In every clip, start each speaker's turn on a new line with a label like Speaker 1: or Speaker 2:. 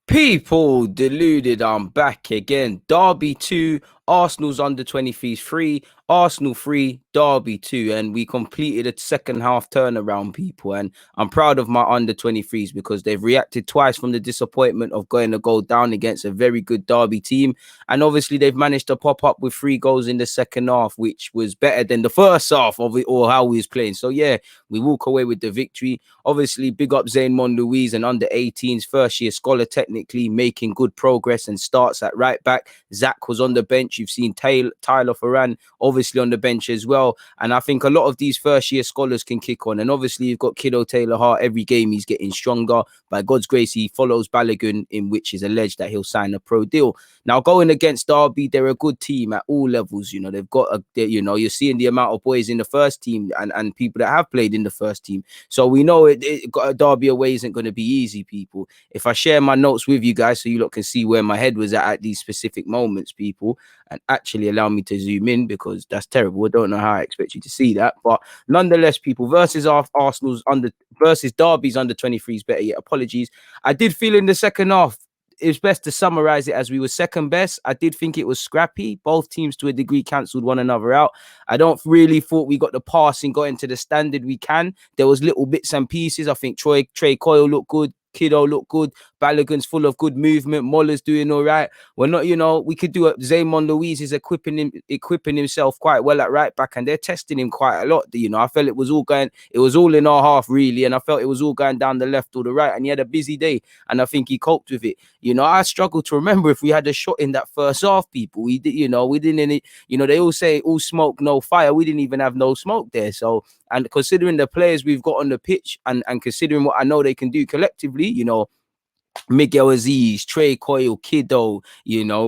Speaker 1: People deluded, I'm back again. Derby 2, Arsenal's under 23s 3, Arsenal 3, Derby 2. And we completed a second half turnaround, people. And I'm proud of my under 23s because they've reacted twice from the disappointment of going to go down against a very good Derby team. And obviously, they've managed to pop up with 3 goals in the second half, which was better than the first half of it or how we was playing. So, yeah, we walk away with the victory. Obviously, big up Zayn Monlouise and under 18s, first year scholar, technically making good progress and starts at right back. Zach was on the bench. You've seen Tyler Folarin obviously on the bench as well. And I think a lot of these first year scholars can kick on. And obviously, you've got Kido Taylor-Hart. Every game he's getting stronger. By God's grace, he follows Balogun, in which is alleged that he'll sign a pro deal. Now, going against Derby, they're a good team at all levels. You know, they've got you're seeing the amount of boys in the first team and people that have played in the first team. So we know it got a Derby away isn't going to be easy, people. If I share my notes with you guys so you lot can see where my head was at these specific moments, people, and actually allow me to zoom in because that's terrible. I don't know how I expect you to see that. But nonetheless, people, versus Derby's under 23s, better yet, apologies. I did feel in the second half, it's best to summarize it as we were second best. I did think it was scrappy. Both teams to a degree cancelled one another out. I don't really thought we got the passing, got into the standard we can. There was little bits and pieces. I think Trey Coyle looked good. Kido looked good. Balogun's full of good movement. Moller's doing all right. We're not, we could do it. Zaymon Louise is equipping himself quite well at right back, and they're testing him quite a lot. I felt it was all in our half, really, and I felt it was all going down the left or the right, and he had a busy day, and I think he coped with it. I struggle to remember if we had a shot in that first half, people. We did, we didn't, they all say all smoke, no fire. We didn't even have no smoke there. So, and considering the players we've got on the pitch and considering what I know they can do collectively, Miguel Aziz, Trey Coyle, Kido,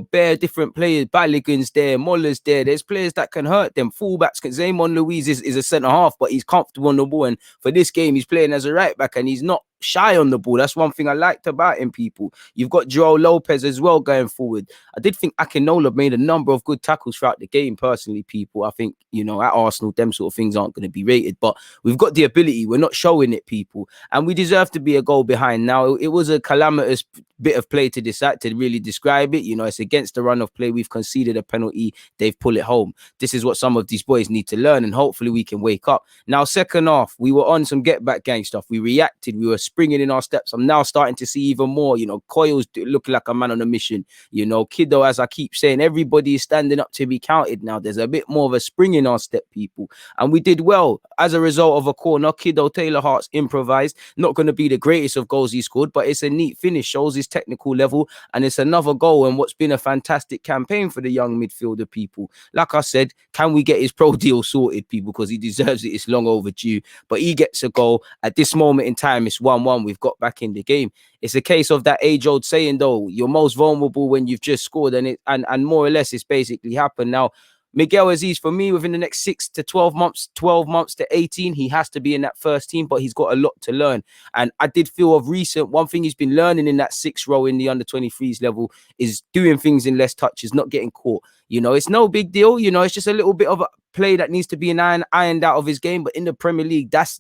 Speaker 1: bare different players. Balogun's there, Moller's there. There's players that can hurt them. Fullbacks, Zaymon Louise is a centre half, but he's comfortable on the ball. And for this game, he's playing as a right back and he's not shy on the ball. That's one thing I liked about him, people. You've got Joel Lopez as well going forward. I did think Akinola made a number of good tackles throughout the game, personally, people. I think, at Arsenal, them sort of things aren't going to be rated, but we've got the ability. We're not showing it, people. And we deserve to be a goal behind. Now, it was a calamitous bit of play to decide to really describe it. It's against the run of play. We've conceded a penalty. They've pulled it home. This is what some of these boys need to learn, and hopefully we can wake up. Now, second half, we were on some get back gang stuff. We reacted. We were springing in our steps. I'm now starting to see even more. Coyle's looking like a man on a mission. Kido, as I keep saying, everybody is standing up to be counted now. There's a bit more of a spring in our step, people, and we did well as a result of a corner. Kido Taylor-Hart's improvised. Not going to be the greatest of goals he scored, but it's a neat finish. Shows his technical level, and it's another goal and what's been a fantastic campaign for the young midfielder, people. Like I said, can we get his pro deal sorted, people, because he deserves it. It's long overdue, but he gets a goal. At this moment in time, it's 1-1. We've got back in the game. It's a case of that age-old saying, though, you're most vulnerable when you've just scored, and more or less it's basically happened. Now, Miguel Aziz, for me, within the next 6 to 12 months, 12 months to 18, he has to be in that first team, but he's got a lot to learn. And I did feel of recent, one thing he's been learning in that 6th row in the under 23s level is doing things in less touches, not getting caught. It's no big deal. It's just a little bit of a play that needs to be ironed out of his game. But in the Premier League, that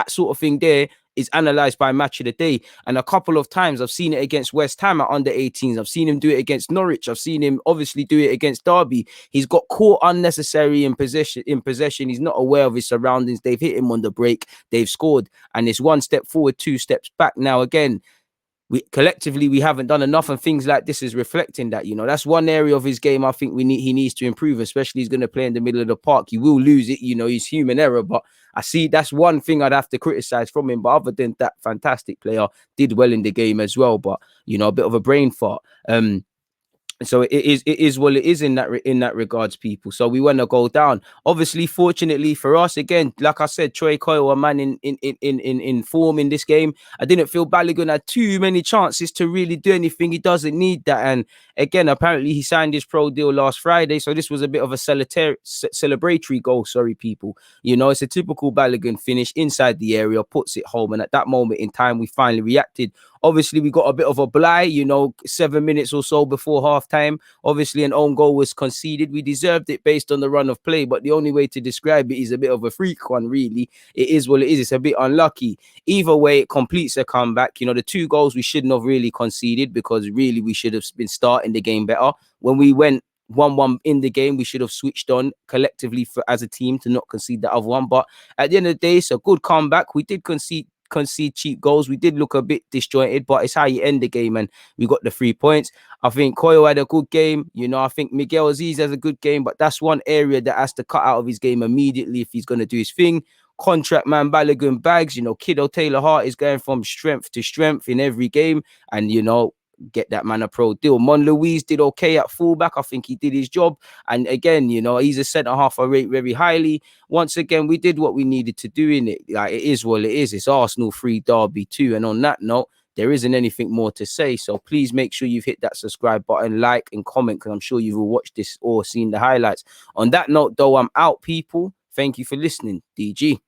Speaker 1: sort of thing there is analysed by Match of the Day. And a couple of times I've seen it against West Ham at under 18s. I've seen him do it against Norwich. I've seen him obviously do it against Derby. He's got caught unnecessary in possession. He's not aware of his surroundings. They've hit him on the break. They've scored. And it's 1 step forward, 2 steps back. Now, again, we haven't done enough, and things like this is reflecting that. That's one area of his game I think he needs to improve, especially he's going to play in the middle of the park. He will lose it, he's human error, but I see that's one thing I'd have to criticize from him. But other than that, fantastic player, did well in the game as well, but a bit of a brain fart. So it is what it is in that regards, people. So we want to go down. Obviously, fortunately for us, again, like I said, Troy Coyle, a man in form in this game. I didn't feel Balogun had too many chances to really do anything. He doesn't need that. And again, apparently he signed his pro deal last Friday, so this was a bit of a celebratory goal. Sorry, people. It's a typical Balogun finish inside the area, puts it home, and at that moment in time, we finally reacted. Obviously, we got a bit of a blight, 7 minutes or so before halftime. Obviously, an own goal was conceded. We deserved it based on the run of play, but the only way to describe it is a bit of a freak one, really. It is what it is. It's a bit unlucky. Either way, it completes a comeback. The 2 goals we shouldn't have really conceded, because really we should have been starting the game better. When we went 1-1 in the game, we should have switched on collectively as a team to not concede the other one. But at the end of the day, it's a good comeback. We did concede cheap goals. We did look a bit disjointed, but it's how you end the game, and we got the 3 points. I think Koyo had a good game. I think Miguel Aziz has a good game, but that's one area that has to cut out of his game immediately if he's going to do his thing. Contract man Balogun bags. Kido Taylor-Hart is going from strength to strength in every game, and get that man a pro deal. Mon Louise did okay at fullback. I think he did his job. And again, he's a centre half I rate very highly. Once again, we did what we needed to do in it. Like, it is what it is. It's Arsenal 3, Derby 2. And on that note, there isn't anything more to say. So please make sure you've hit that subscribe button, like and comment, because I'm sure you've all watched this or seen the highlights. On that note, though, I'm out, people. Thank you for listening. DG.